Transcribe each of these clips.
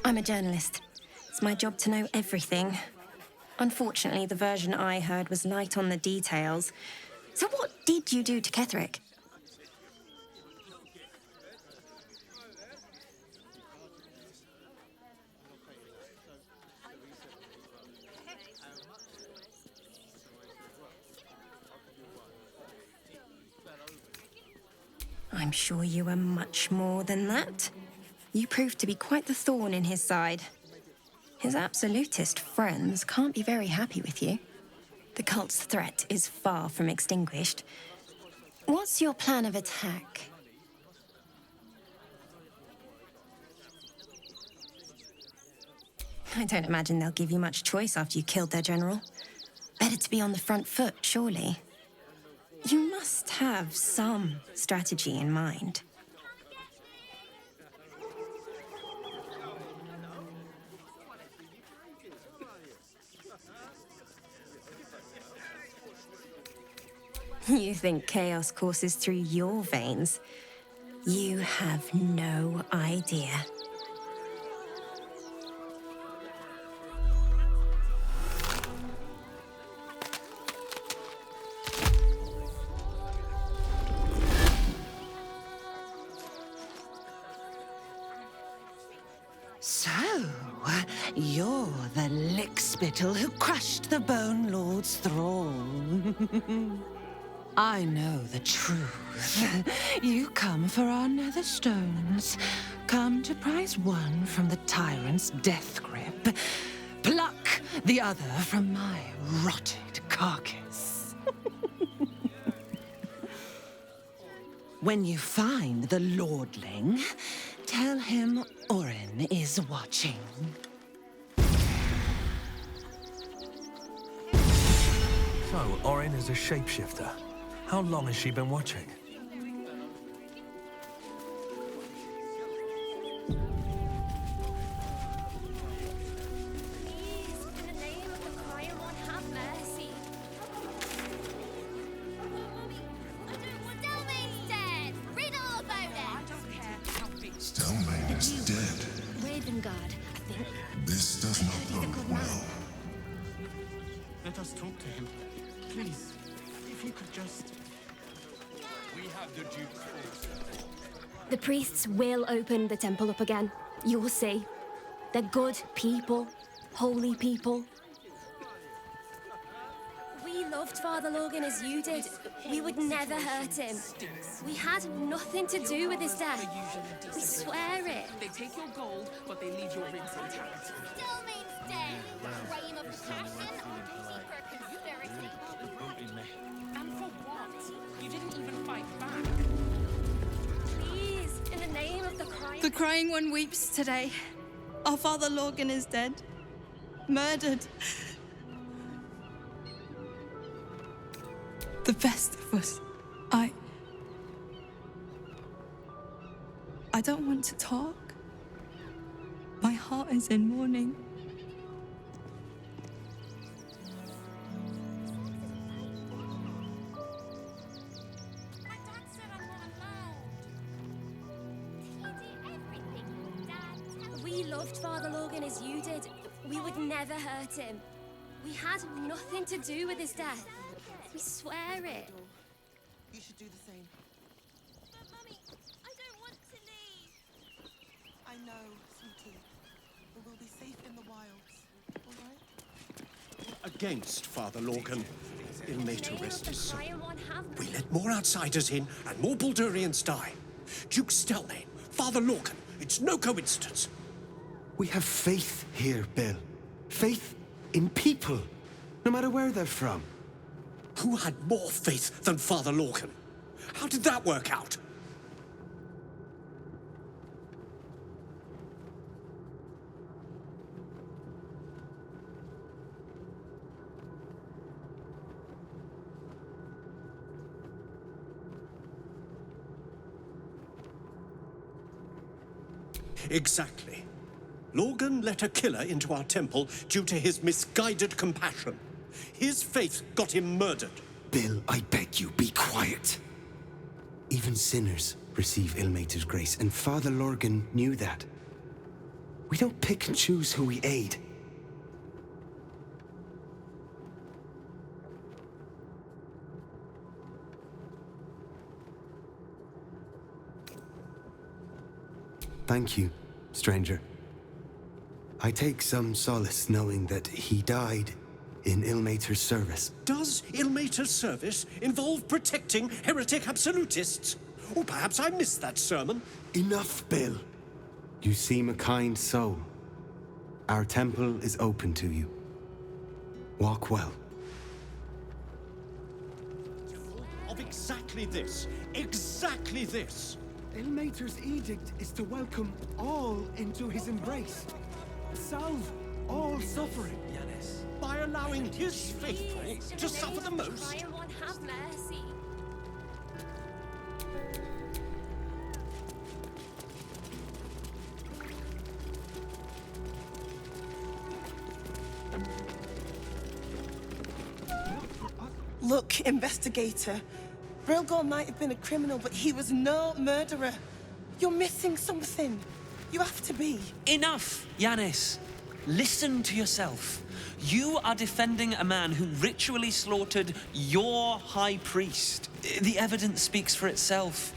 I'm a journalist. It's my job to know everything. Unfortunately, the version I heard was light on the details. So what did you do to Ketherick? I'm sure you were much more than that. You proved to be quite the thorn in his side. His absolutist friends can't be very happy with you. The cult's threat is far from extinguished. What's your plan of attack? I don't imagine they'll give you much choice after you killed their general. Better to be on the front foot, surely. You must have some strategy in mind. You think chaos courses through your veins? You have no idea. So, you're the lickspittle who crushed the Bone Lord's throne. I know the truth. You come for our nether stones. Come to prize one from the tyrant's death grip. Pluck the other from my rotted carcass. When you find the lordling, tell him Orin is watching. So, Orin is a shapeshifter. How long has she been watching? Stelmane's dead. Ravengard, I think. This does not bode well. Let us talk to him. Please, if you could just... We have the Duke's force. The priests will open the temple up again. You'll see. They're good people. Holy people. We loved Father Logan as you did. We would never hurt him. We had nothing to do with his death. We swear it. They take your gold, but they leave your rings intact. Stelmane's dead. Reign of passion or secret conspiracy? And for what? You didn't even fight back. Please, in the name of the crying... The Crying One weeps today. Our Father Logan is dead. Murdered. The best of us. I don't want to talk. My heart is in mourning. My dad said I'm not allowed. He did everything, Dad. We loved Father Logan as you did. We would never hurt him. We had nothing to do with his death. We swear it. You should do the same. But, Mummy, I don't want to leave. I know, sweetie. But we'll be safe in the wilds, all right? Against Father Logan. Ilmater rest his soul. Crying One have We let more outsiders in, and more Baldurians die. Duke Stelmane, Father Logan, it's no coincidence. We have faith here, Bill. Faith in people, no matter where they're from. Who had more faith than Father Logan? How did that work out? Exactly. Logan let a killer into our temple due to his misguided compassion. His faith got him murdered. Bill, I beg you, be quiet. Even sinners receive Ilmater's grace, and Father Lorgan knew that. We don't pick and choose who we aid. Thank you, stranger. I take some solace knowing that he died in Ilmater's service. Does Ilmater's service involve protecting heretic absolutists? Or perhaps I missed that sermon. Enough, Bill. You seem a kind soul. Our temple is open to you. Walk well. Of exactly this. Exactly this. Ilmater's edict is to welcome all into his embrace. Salve all suffering. By allowing his faithful to suffer the most. Divine One, have mercy. Look, investigator. Brilgor might have been a criminal, but he was no murderer. You're missing something. You have to be. Enough, Yanis. Listen to yourself. You are defending a man who ritually slaughtered your high priest. The evidence speaks for itself.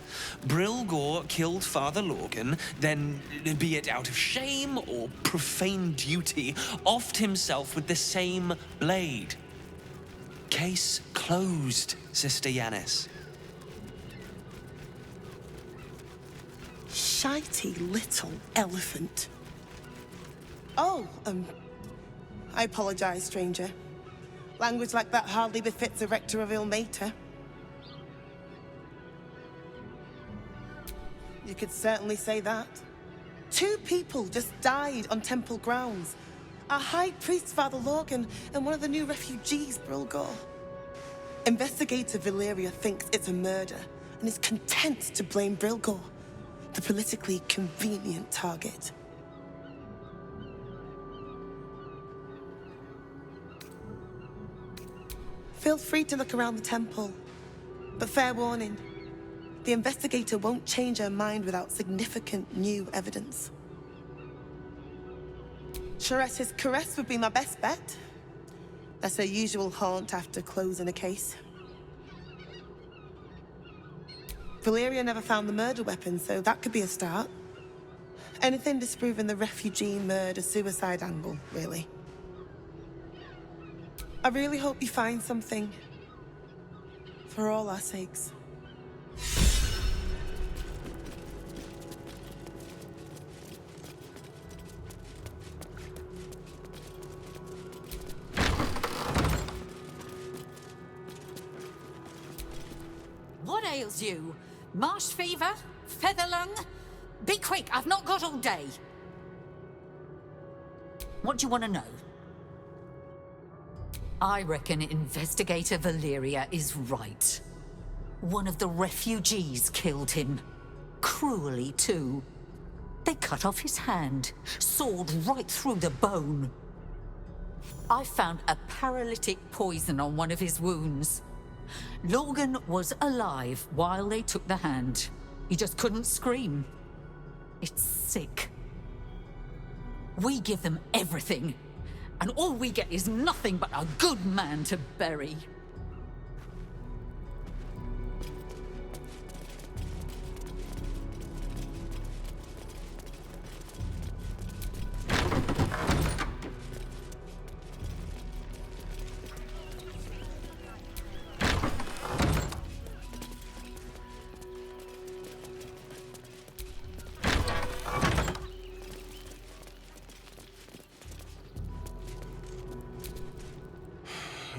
Brilgor killed Father Lorgan, then, be it out of shame or profane duty, offed himself with the same blade. Case closed, Sister Yanis. Shitey little elephant. Oh, I apologize, stranger. Language like that hardly befits a rector of Ilmater. You could certainly say that. 2 people just died on temple grounds. Our High Priest, Father Lorgan, and one of the new refugees, Brilgor. Investigator Valeria thinks it's a murder and is content to blame Brilgor, the politically convenient target. Feel free to look around the temple, but fair warning, the investigator won't change her mind without significant new evidence. Charette's caress would be my best bet. That's her usual haunt after closing a case. Valeria never found the murder weapon, so that could be a start. Anything disproving the refugee murder-suicide angle, really. I really hope you find something. For all our sakes. What ails you? Marsh fever? Feather lung? Be quick, I've not got all day. What do you want to know? I reckon Investigator Valeria is right. One of the refugees killed him. Cruelly, too. They cut off his hand, sawed right through the bone. I found a paralytic poison on one of his wounds. Lorgan was alive while they took the hand. He just couldn't scream. It's sick. We give them everything, and all we get is nothing but a good man to bury.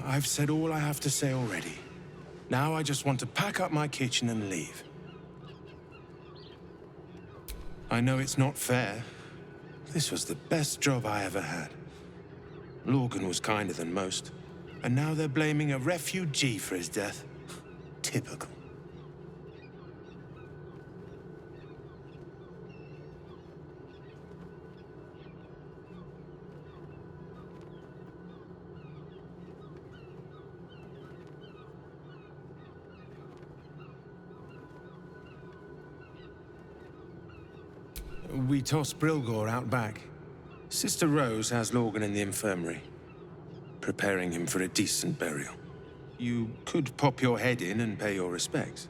I've said all I have to say already. Now I just want to pack up my kitchen and leave. I know it's not fair. This was the best job I ever had. Lorgan was kinder than most, and now they're blaming a refugee for his death. Typical. We tossed Brilgor out back. Sister Rose has Lorgan in the infirmary, preparing him for a decent burial. You could pop your head in and pay your respects.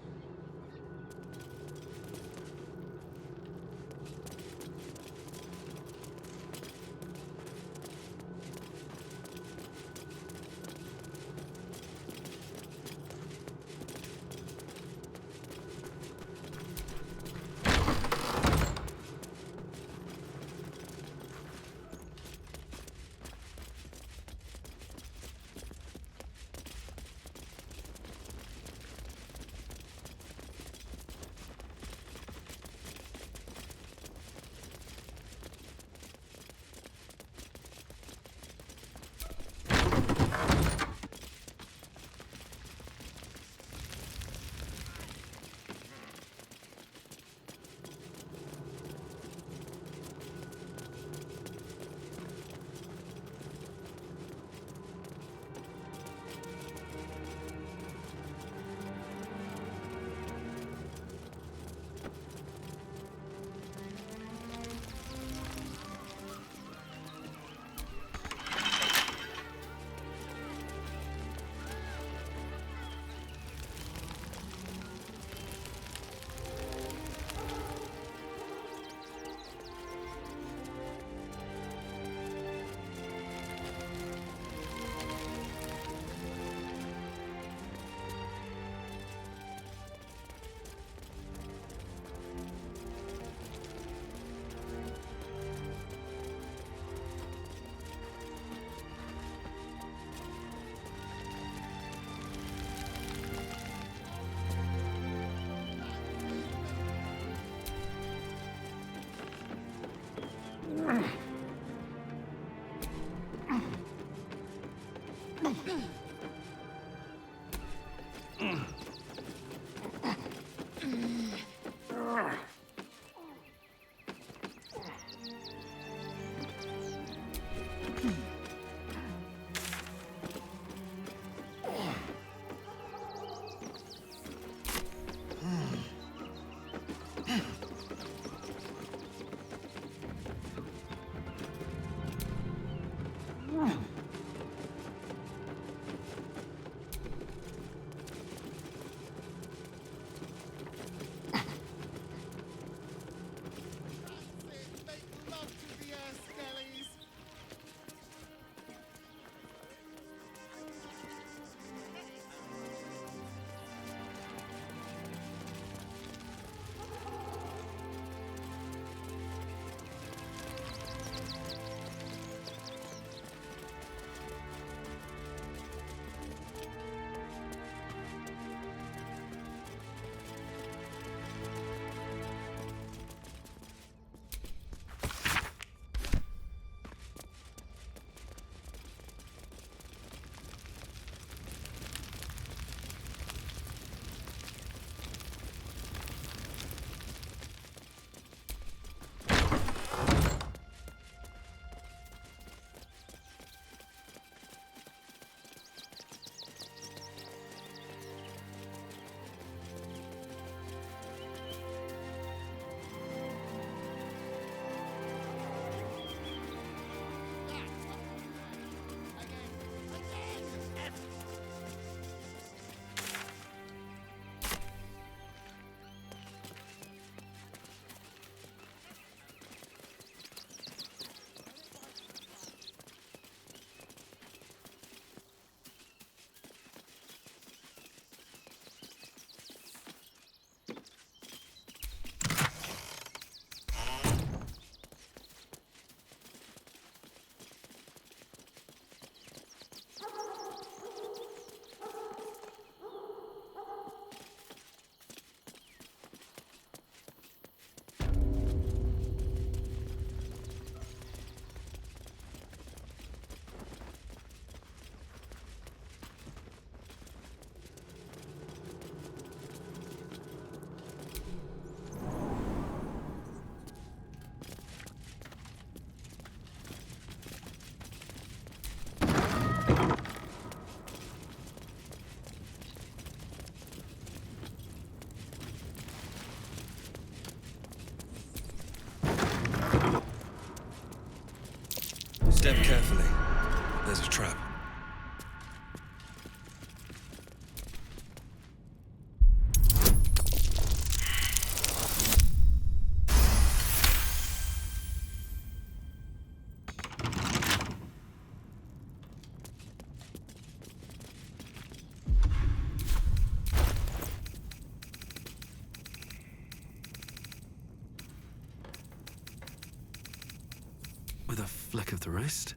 fleck of the rest.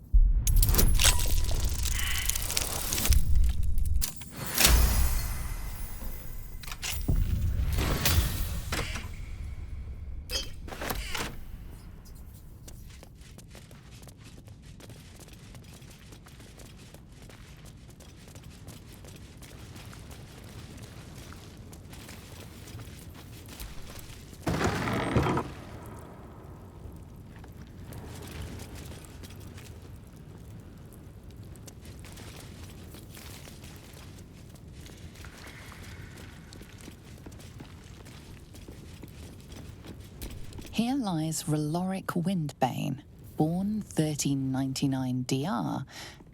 Here lies Raloric Windbane, born 1399 DR,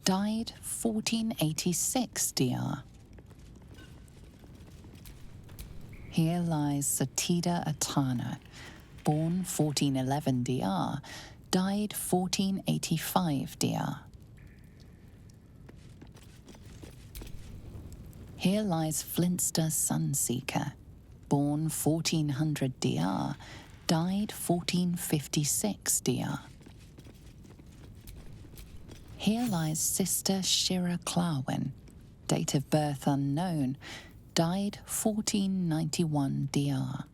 died 1486 DR. Here lies Satida Atana, born 1411 DR, died 1485 DR. Here lies Flintster Sunseeker, born 1400 DR, died 1456 DR. Here lies Sister Shira Clawin, date of birth unknown, died 1491 DR.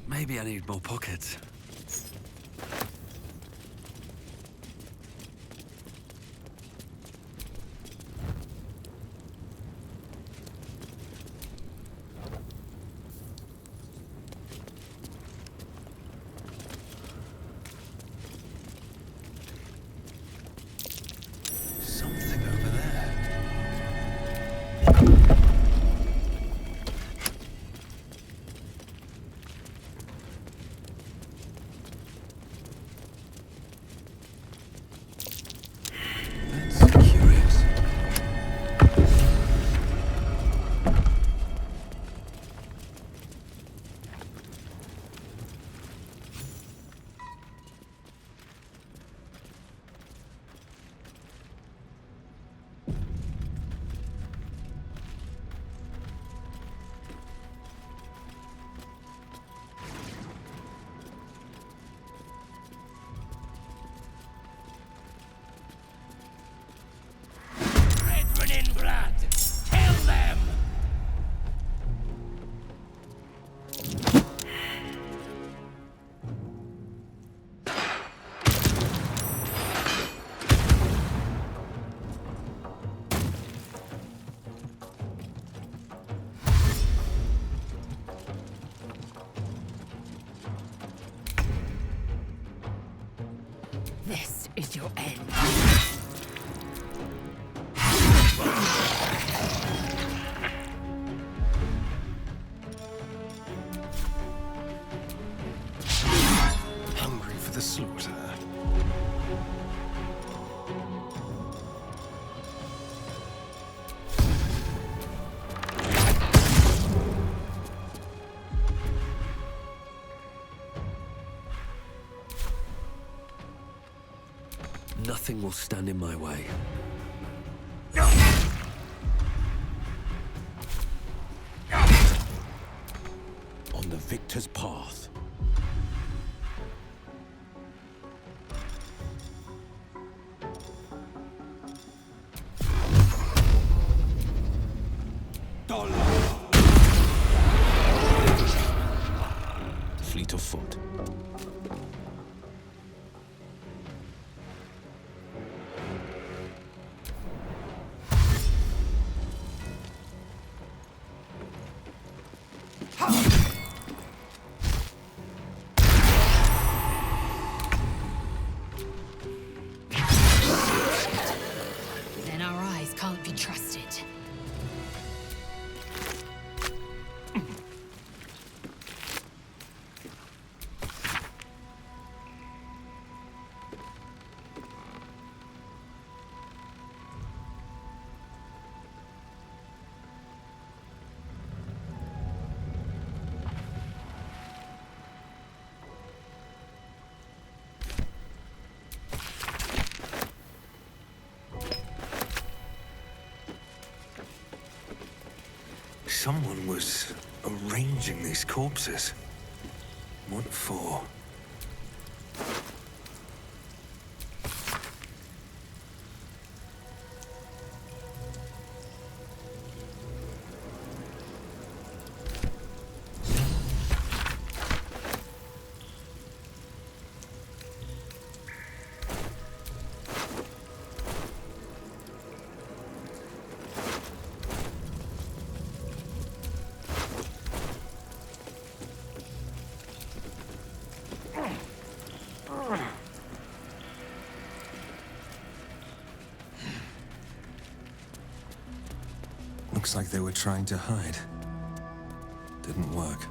Maybe I need more pockets. Something over there. In blood. Kill them! This is your end. Hungry for the slaughter. Nothing will stand in my way. On the victor's path. Fleet of foot. Then our eyes can't be trusted. Someone was arranging these corpses. What for? Looks like they were trying to hide. Didn't work.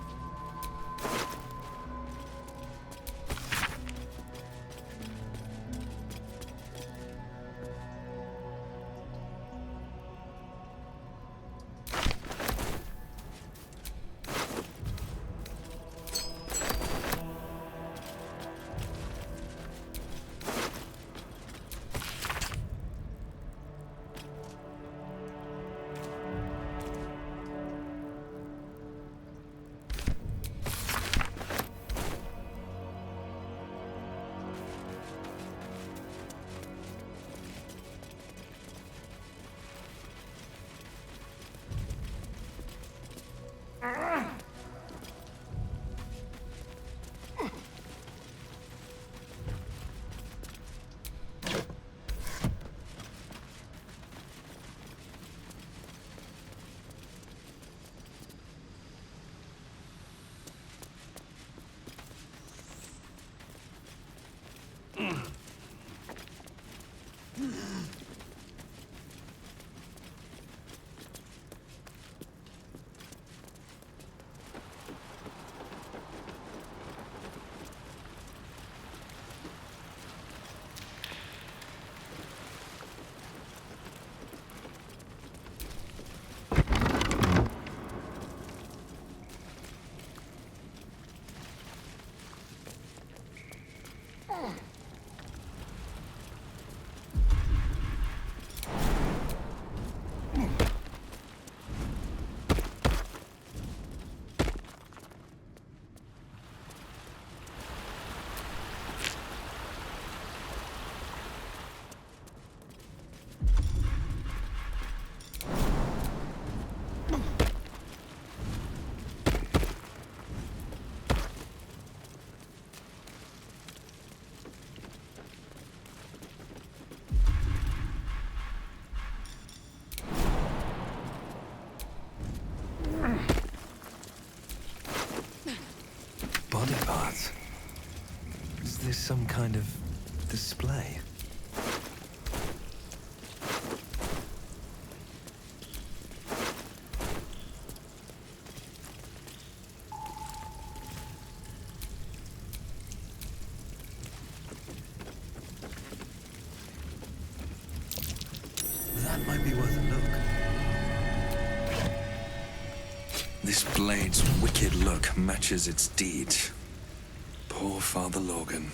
Body parts. Is this some kind of display? That might be worth a look. This blade's wicked look matches its deeds. Poor Father Logan.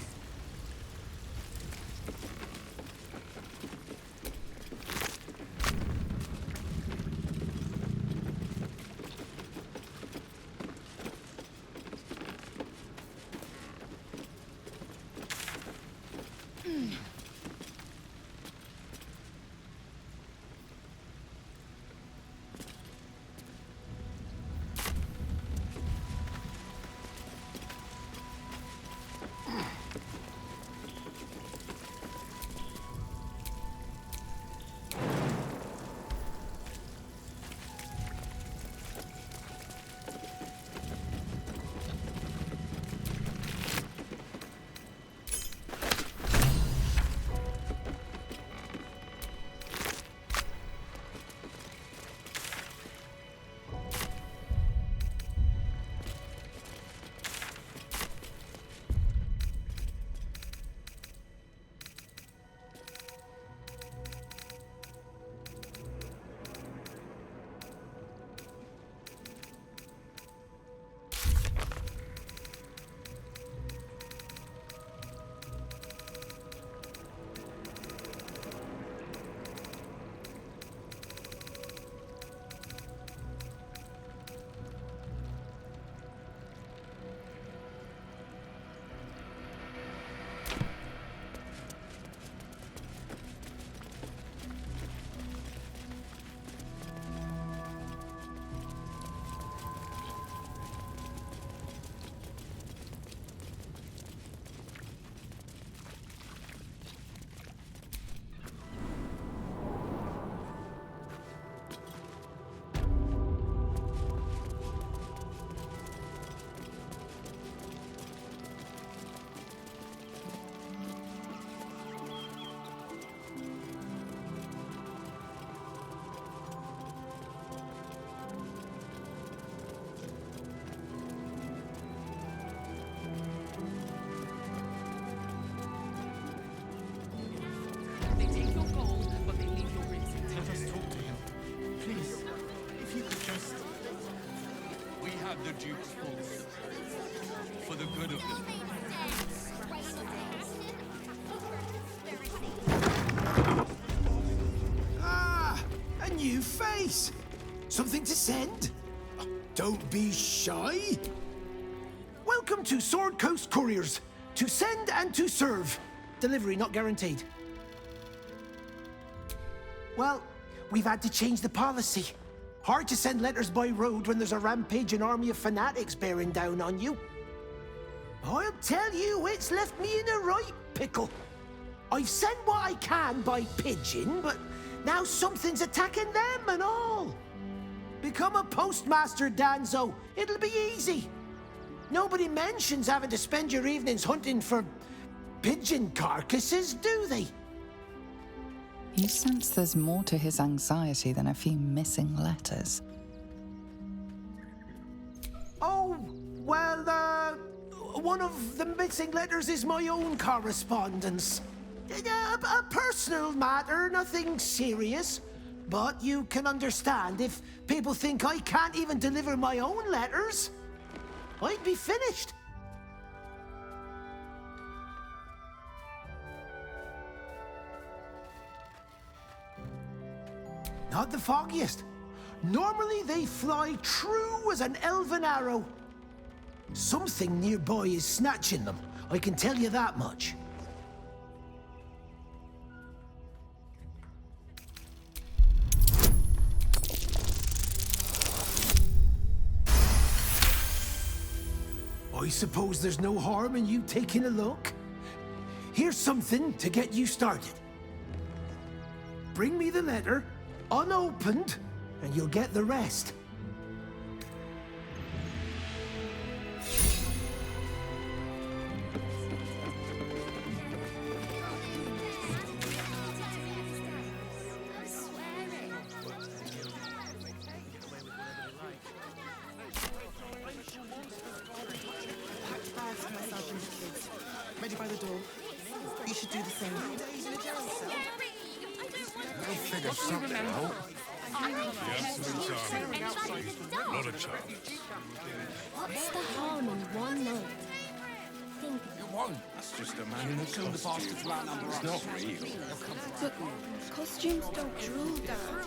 We have the Duke's force. For the good of them. Ah, a new face. Something to send? Don't be shy. Welcome to Sword Coast Couriers. To send and to serve. Delivery not guaranteed. Well, we've had to change the policy. Hard to send letters by road when there's a rampaging army of fanatics bearing down on you. I'll tell you, it's left me in a right pickle. I've sent what I can by pigeon, but now something's attacking them and all. Become a postmaster, Danzo. It'll be easy. Nobody mentions having to spend your evenings hunting for pigeon carcasses, do they? You sense there's more to his anxiety than a few missing letters. Oh, well, one of the missing letters is my own correspondence. A personal matter, nothing serious. But you can understand if people think I can't even deliver my own letters, I'd be finished. Not the foggiest. Normally they fly true as an elven arrow. Something nearby is snatching them, I can tell you that much. I suppose there's no harm in you taking a look. Here's something to get you started. Bring me the letter, unopened, and you'll get the rest. Ready by the door. You should do the same. We'll figure something out. Not a chance. What's the harm in one night? Think It won't. That's just a man in a costume. It's not real. But costumes don't drool down.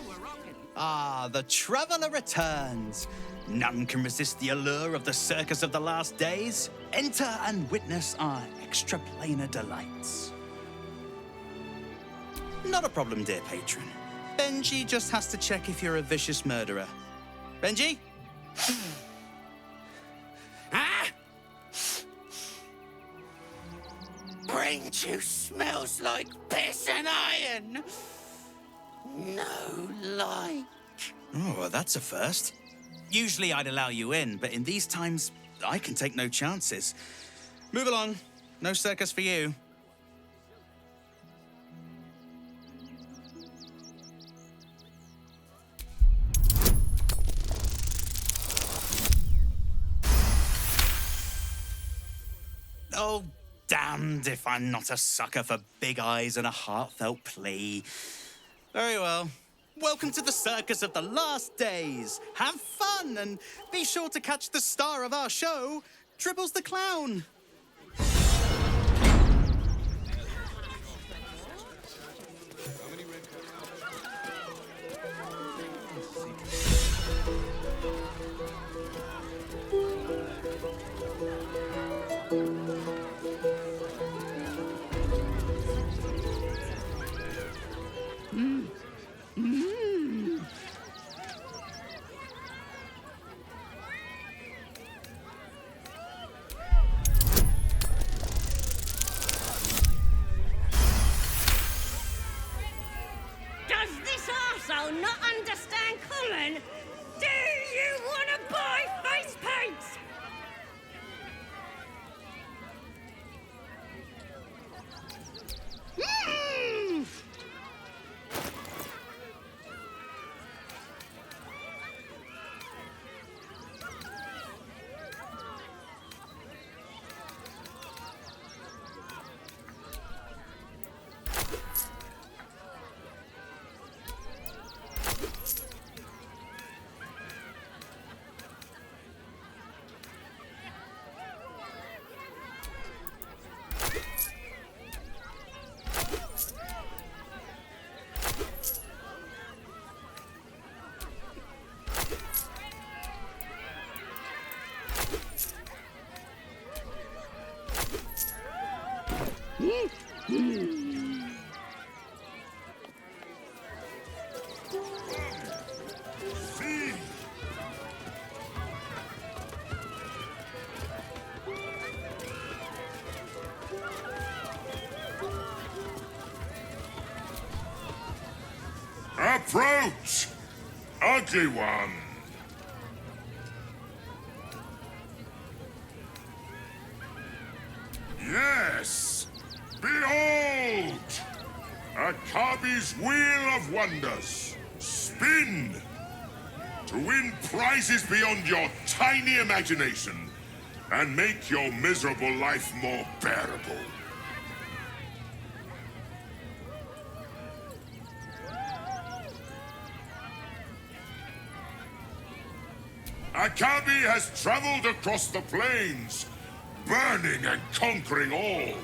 Ah, the traveler returns. None can resist the allure of the circus of the last days. Enter and witness our extraplanar delights. Not a problem, dear patron. Benji just has to check if you're a vicious murderer. Benji? Ah! Brain juice smells like piss and iron. No like. Oh, well, that's a first. Usually I'd allow you in, but in these times, I can take no chances. Move along. No circus for you. Oh, damned if I'm not a sucker for big eyes and a heartfelt plea. Very well. Welcome to the circus of the last days. Have fun and be sure to catch the star of our show, Dribbles the Clown. Approach, ugly one. Yes, behold, Akabi's Wheel of Wonders. Spin to win prizes beyond your tiny imagination and make your miserable life more bearable. Akabi has traveled across the plains, burning and conquering all.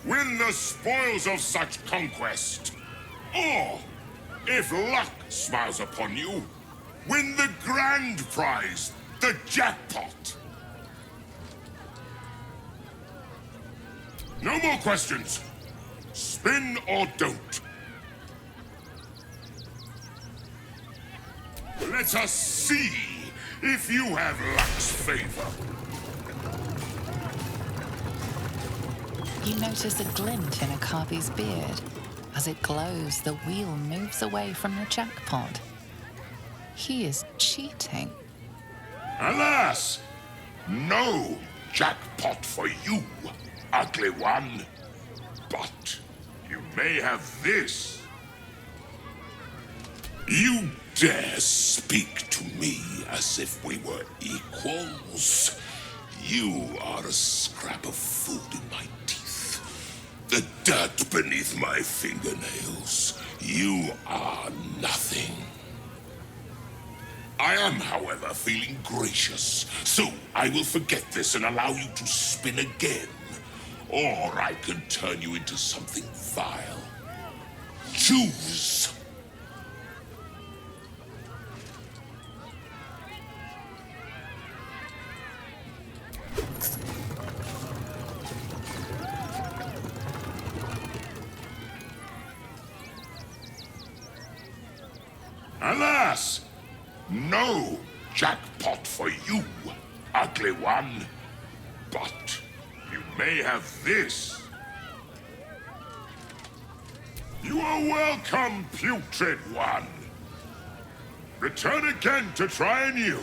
Win the spoils of such conquest. Or, if luck smiles upon you, win the grand prize, the jackpot. No more questions. Spin or don't. Let us see if you have luck's favor. You notice a glint in Akabi's beard. As it glows, the wheel moves away from the jackpot. He is cheating. Alas! No jackpot for you, ugly one. But you may have this. You dare speak to me as if we were equals? You are a scrap of food in my teeth. The dirt beneath my fingernails. You are nothing. I am, however, feeling gracious, so I will forget this and allow you to spin again. Or I can turn you into something vile. Choose. Alas! No jackpot for you, ugly one. But you may have this. You are welcome, putrid one. Return again to try anew.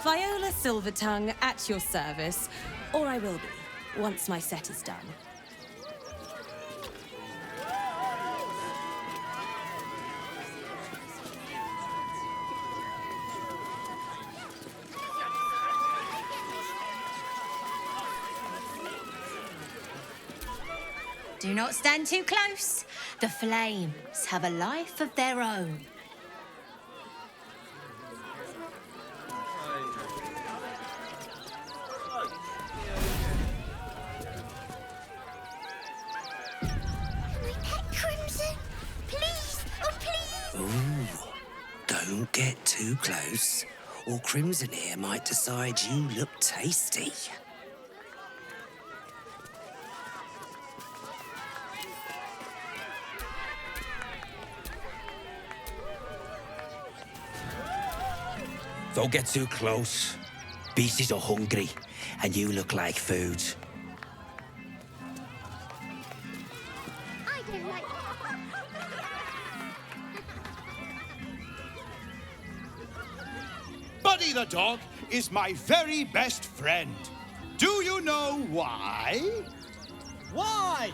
Viola Silvertongue at your service, or I will be, once my set is done. Do not stand too close. The flames have a life of their own. Crimson, please, oh please! Ooh, don't get too close, or Crimson here might decide you look tasty. Don't get too close. Beasties are hungry, and you look like food. I don't like... Buddy the dog is my very best friend. Do you know why? Why?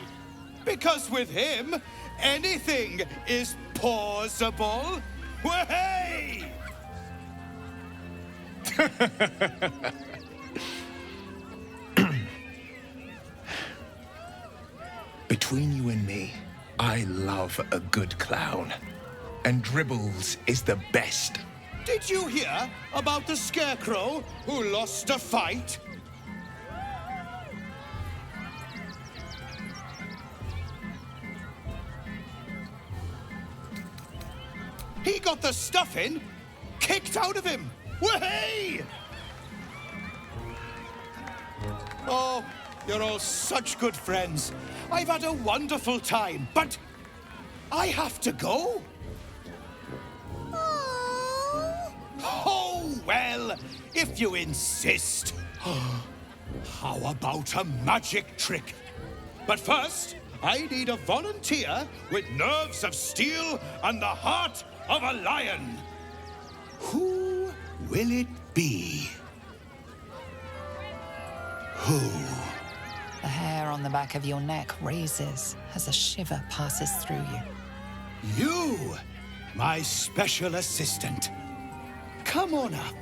Because with him, anything is possible. Way! Between you and me, I love a good clown. And Dribbles is the best. Did you hear about the Scarecrow who lost a fight? He got the stuffing kicked out of him. Way! Oh, you're all such good friends. I've had a wonderful time, but I have to go. Oh, well, if you insist. How about a magic trick? But first, I need a volunteer with nerves of steel and the heart of a lion. Who will it be? Who? The hair on the back of your neck raises as a shiver passes through you. You, my special assistant. Come on up.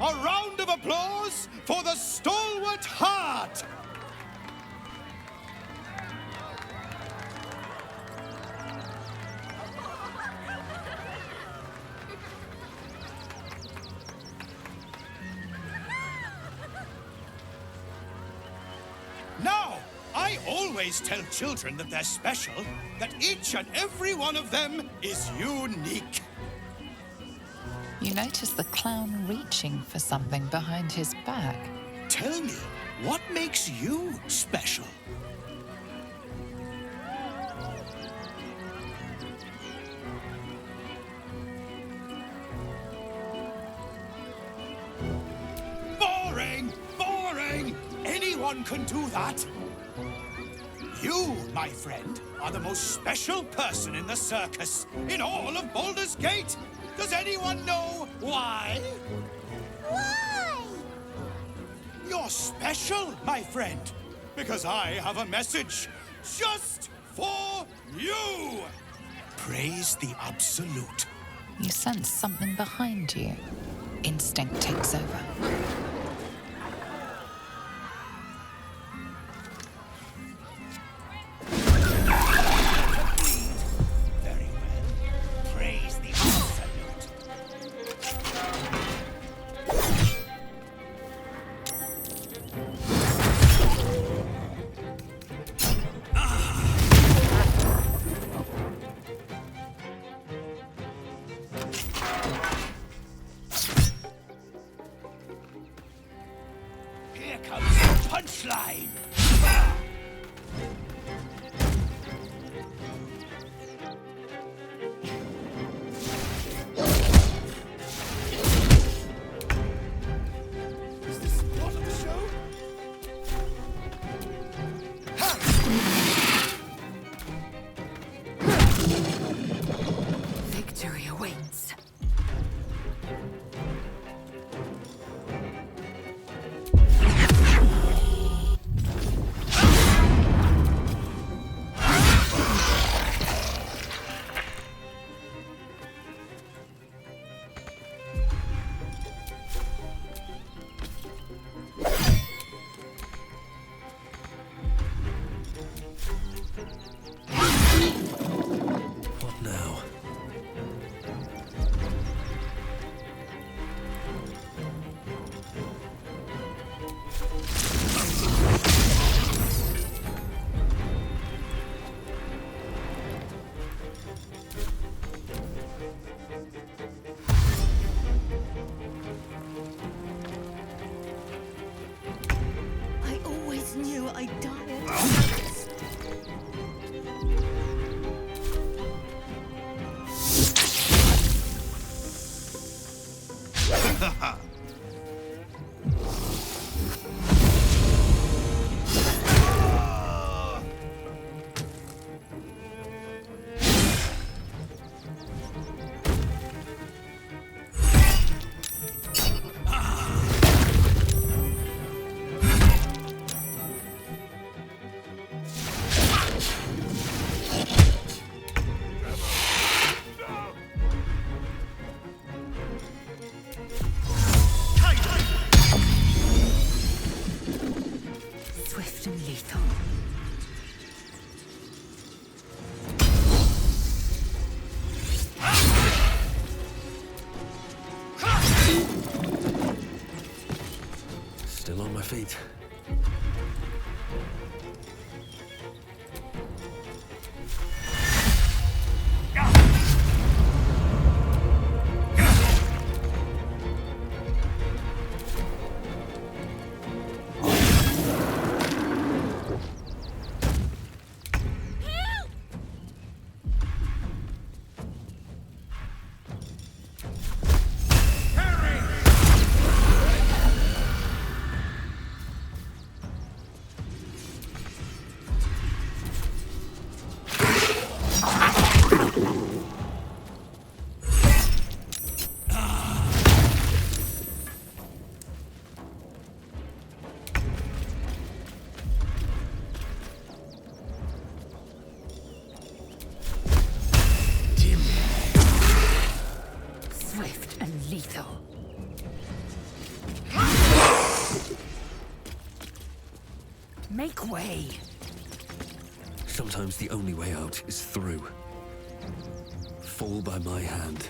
A round of applause for the stalwart heart! Now, I always tell children that they're special, that each and every one of them is unique. You notice the clown reaching for something behind his back. Tell me, what makes you special? Boring! Boring! Anyone can do that. You, my friend, are the most special person in the circus, in all of Baldur's Gate. Does anyone know why? Why? You're special, my friend, because I have a message just for you. Praise the Absolute. You sense something behind you. Instinct takes over. Very well. Praise the Absolute. Here comes the punchline. Is this part of the show? Victory awaits. What now? I always knew I'd die at this. feet. Swift and lethal. Make way. Sometimes the only way out is through. Fall by my hand.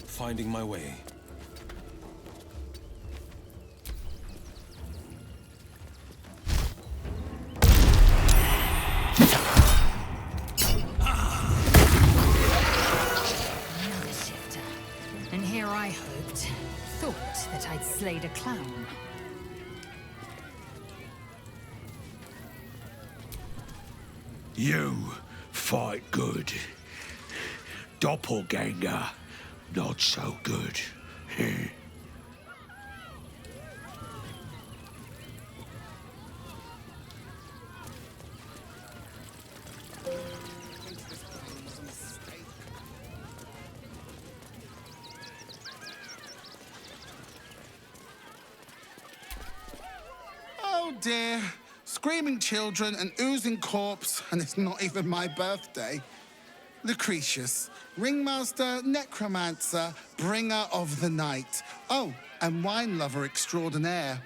Finding my way. Another shifter. And here I thought that I'd slayed a clown. You fight good. Doppelganger, not so good. Oh dear. Screaming children, an oozing corpse, and it's not even my birthday. Lucretius, ringmaster, necromancer, bringer of the night. Oh, and wine lover extraordinaire.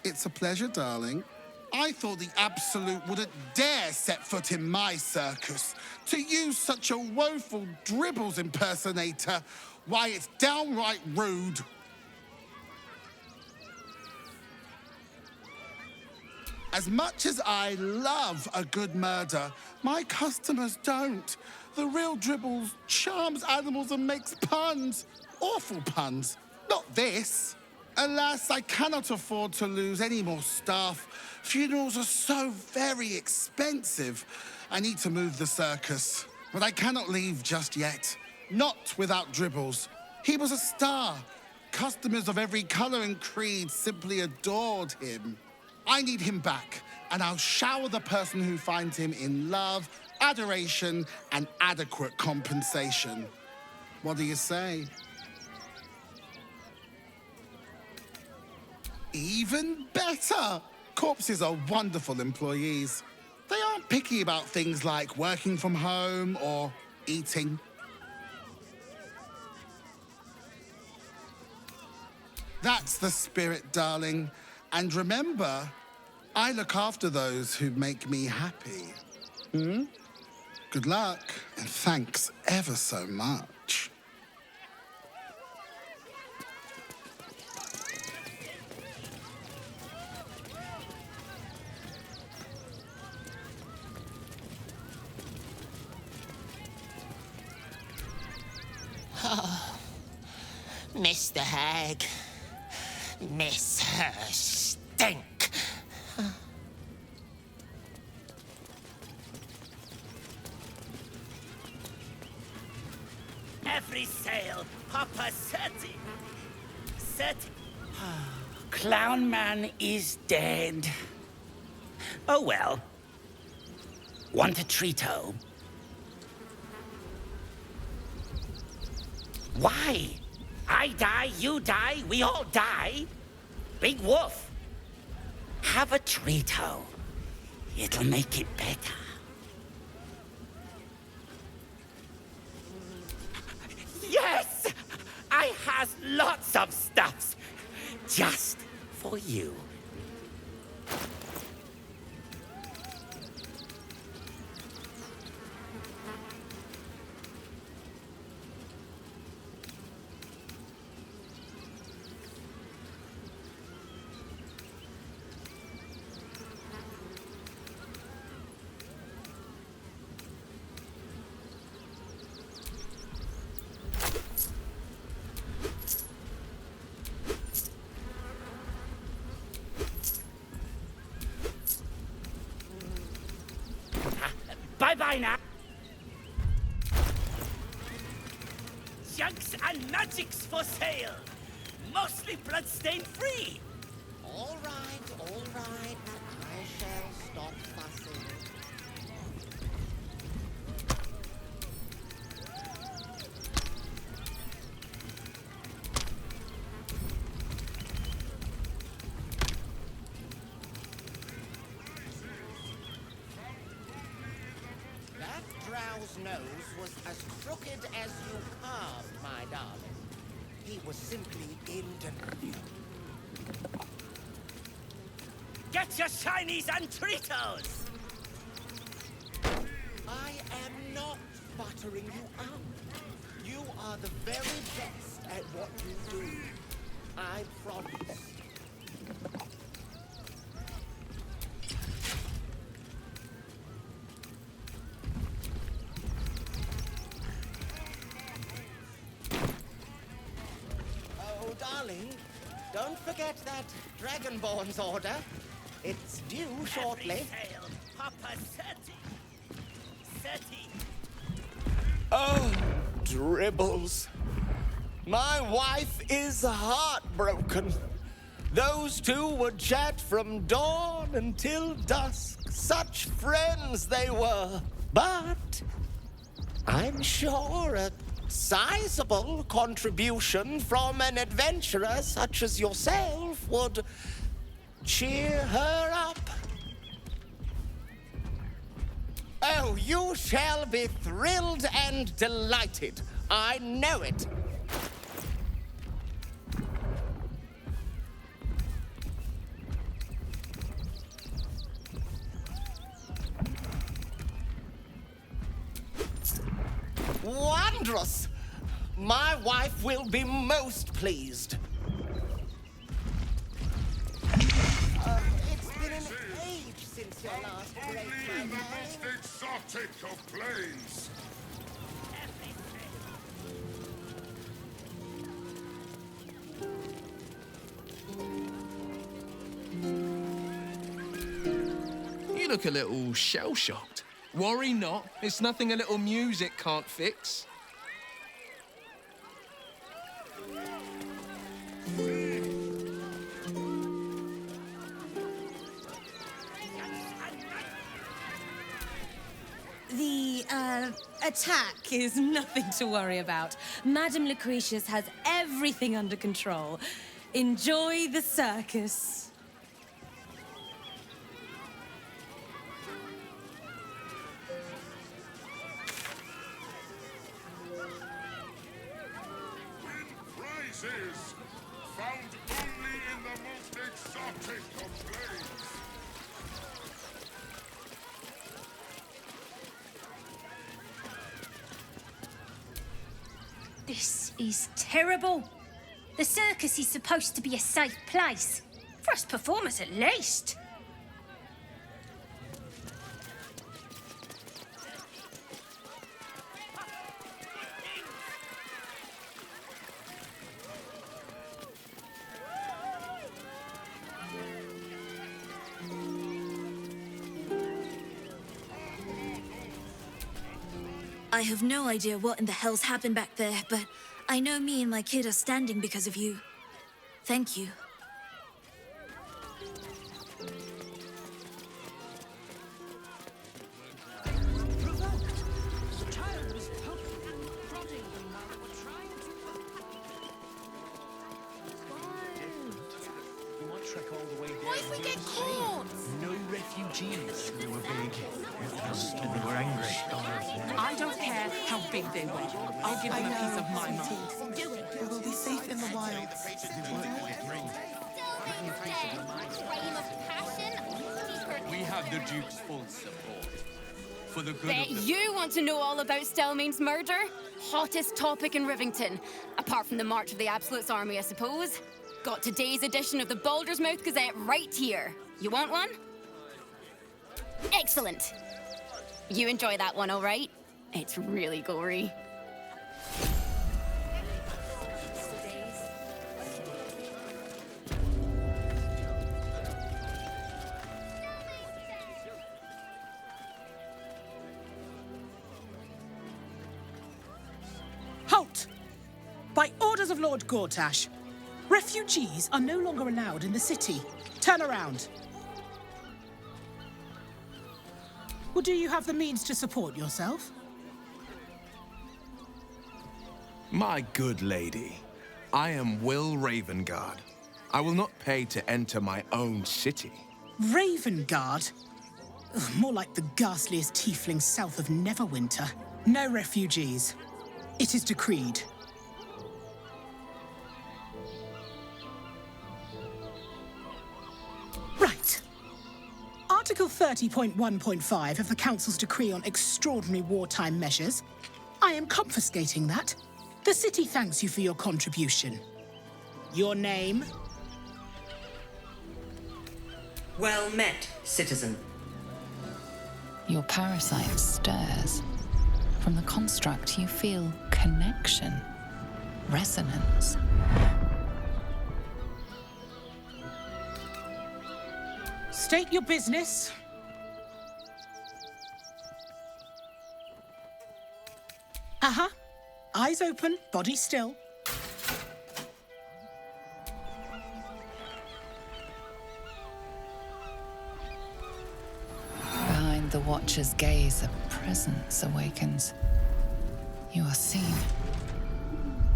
It's a pleasure, darling. I thought the Absolute wouldn't dare set foot in my circus. To use such a woeful dribbles impersonator, why, it's downright rude. As much as I love a good murder, my customers don't. The real Dribbles charms animals and makes puns. Awful puns. Not this. Alas, I cannot afford to lose any more staff. Funerals are so very expensive. I need to move the circus. But I cannot leave just yet. Not without Dribbles. He was a star. Customers of every color and creed simply adored him. I need him back, and I'll shower the person who finds him in love, adoration, and adequate compensation. What do you say? Even better! Corpses are wonderful employees. They aren't picky about things like working from home or eating. That's the spirit, darling. And remember, I look after those who make me happy. Good luck, and thanks ever so much. Oh, Mr. Hag. Miss her stink. Every sail, Papa Seti. Clown Man is dead. Oh well. Want a treat-o? Why? I die, you die, we all die. Big Wolf. Have a treat-o. It'll make it better. lots of stuffs just for you. Bye-bye now. Junks and magics for sale. Mostly bloodstain free. All right. I shall stop fussing. That drow's nose was as crooked as you carved, my darling. He was simply in denial. Get your shinies and Tritos! I am not buttering you up. You are the very best at what you do. I promise. Oh, darling, don't forget that Dragonborn's order. It's due shortly. Papa Seti. Oh, dribbles. My wife is heartbroken. Those two would chat from dawn until dusk. Such friends they were. But I'm sure a sizable contribution from an adventurer such as yourself would cheer her up. Oh, you shall be thrilled and delighted. I know it. Wondrous! My wife will be most pleased. It's been an age since your last break, Only in the most exotic of planes. You look a little shell-shocked. Worry not. It's nothing a little music can't fix. The, attack is nothing to worry about. Madame Lucretius has everything under control. Enjoy the circus. Prizes found only in the most exotic of planes. This is terrible. The circus is supposed to be a safe place. For us performers, at least. I have no idea what in the hell's happened back there, but I know me and my kid are standing because of you. Thank you. What if we get caught? No refugees. They were big, and they were angry. I don't care how big they were. I'll give them a piece of my mind. We will be safe in the wilds. the Duke's full support. For the good Bet of the... you want to know all about Stelmane's murder? Hottest topic in Rivington. Apart from the March of the Absolute's army, I suppose. Got today's edition of the Baldur's Mouth Gazette right here. You want one? Excellent. You enjoy that one, all right? It's really gory. Halt! By orders of Lord Gortash, refugees are no longer allowed in the city. Turn around. Well, do you have the means to support yourself? My good lady, I am Will Ravengard. I will not pay to enter my own city. Ravengard? Ugh, more like the ghastliest tiefling south of Neverwinter. No refugees. It is decreed. Right. Article 30.1.5 of the Council's decree on extraordinary wartime measures. I am confiscating that. The city thanks you for your contribution. Your name? Well met, citizen. Your parasite stirs. From the construct, you feel connection, resonance. State your business. Eyes open, body still. Behind the Watcher's gaze, a presence awakens. You are seen.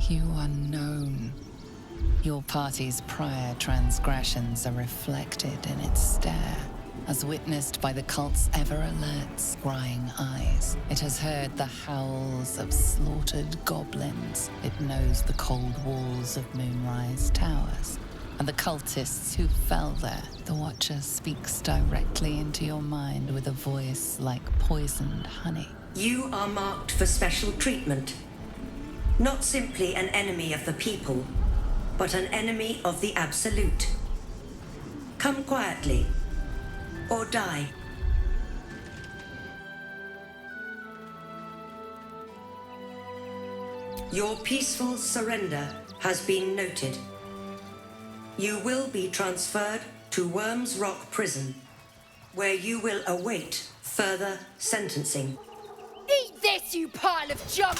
You are known. Your party's prior transgressions are reflected in its stare, as witnessed by the cult's ever-alert, scrying eyes. It has heard the howls of slaughtered goblins. It knows the cold walls of Moonrise Towers, and the cultists who fell there. The Watcher speaks directly into your mind with a voice like poisoned honey. You are marked for special treatment. Not simply an enemy of the people, but an enemy of the Absolute. Come quietly, or die. Your peaceful surrender has been noted. You will be transferred to Worms Rock Prison, where you will await further sentencing. Eat this, you pile of junk!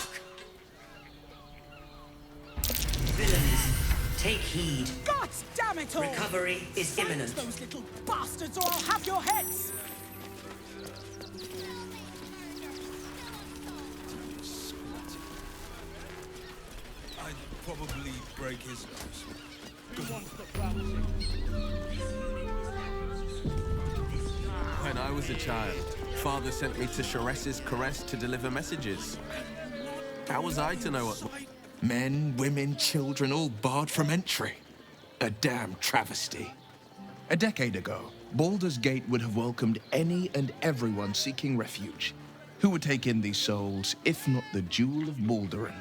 Villains, take heed. God damn it all! Recovery is imminent. Those little bastards, or I'll have your heads! I'd probably break his nose. When I was a child, Father sent me to Shares's Caress to deliver messages. How was I to know what... Men, women, children, all barred from entry. A damn travesty. A decade ago, Baldur's Gate would have welcomed any and everyone seeking refuge. Who would take in these souls, if not the Jewel of Baldurin?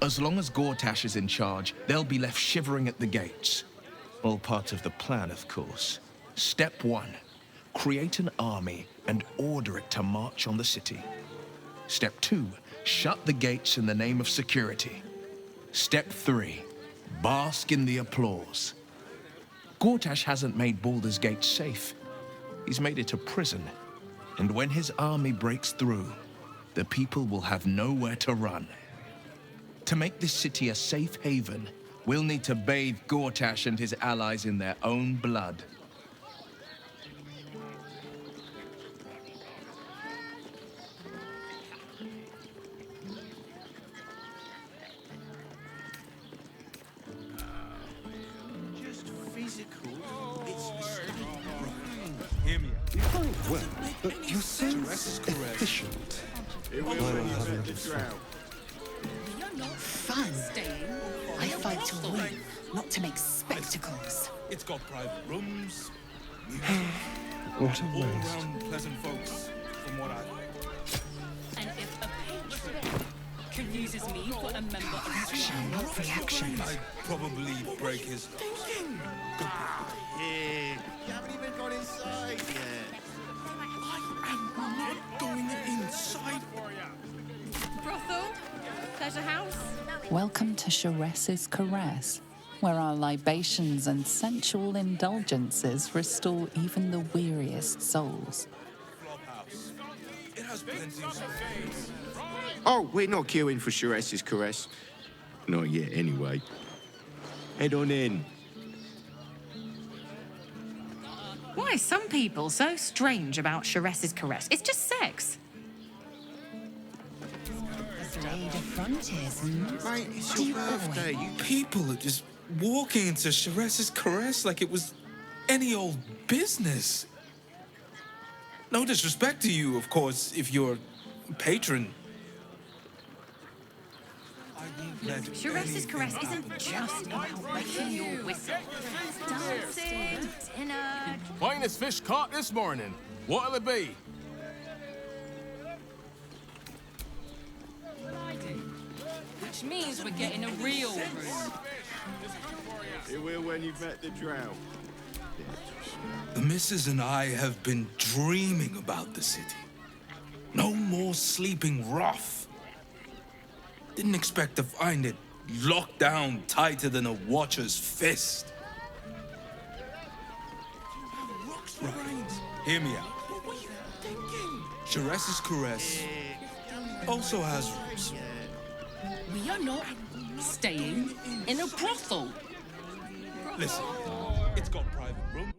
As long as Gortash is in charge, they'll be left shivering at the gates. All part of the plan, of course. Step 1. Create an army and order it to march on the city. Step 2. Shut the gates in the name of security. Step 3. Bask in the applause. Gortash hasn't made Baldur's Gate safe. He's made it a prison. And when his army breaks through, the people will have nowhere to run. To make this city a safe haven, we'll need to bathe Gortash and his allies in their own blood. Just physical. Hear me out. You fight well, but you seem efficient. Fun. I fight to win, not to make spectacles. It's got private rooms. What a all waste. round pleasant folks, from what I've heard. And if a patron confuses me for a member of Action, not reaction. I'd probably break his Here. You haven't even got inside yet. I'm not going inside. Brothel? Pleasure house? Welcome to Sharess's Caress, where our libations and sensual indulgences restore even the weariest souls. It has plenty of space. Oh, we're not queuing for Sharess's Caress. Not yet, anyway. Head on in. Why are some people so strange about Sharess's Caress? It's just sex. Lady of Frontiers, Mate, it's your birthday. You People are just walking into Sharess's Caress like it was any old business. No disrespect to you, of course, if you're a patron. Sharess's Caress isn't just about wetting your whistle. Dancing, dinner. Finest fish caught this morning. What'll it be? which means we're getting a real room. It will when you've met the drow. The missus and I have been dreaming about the city. No more sleeping rough. Didn't expect to find it locked down tighter than a watcher's fist. Right. Hear me out. Sharess's Caress also has rooms. We are not staying in a brothel. Listen, it's got private rooms.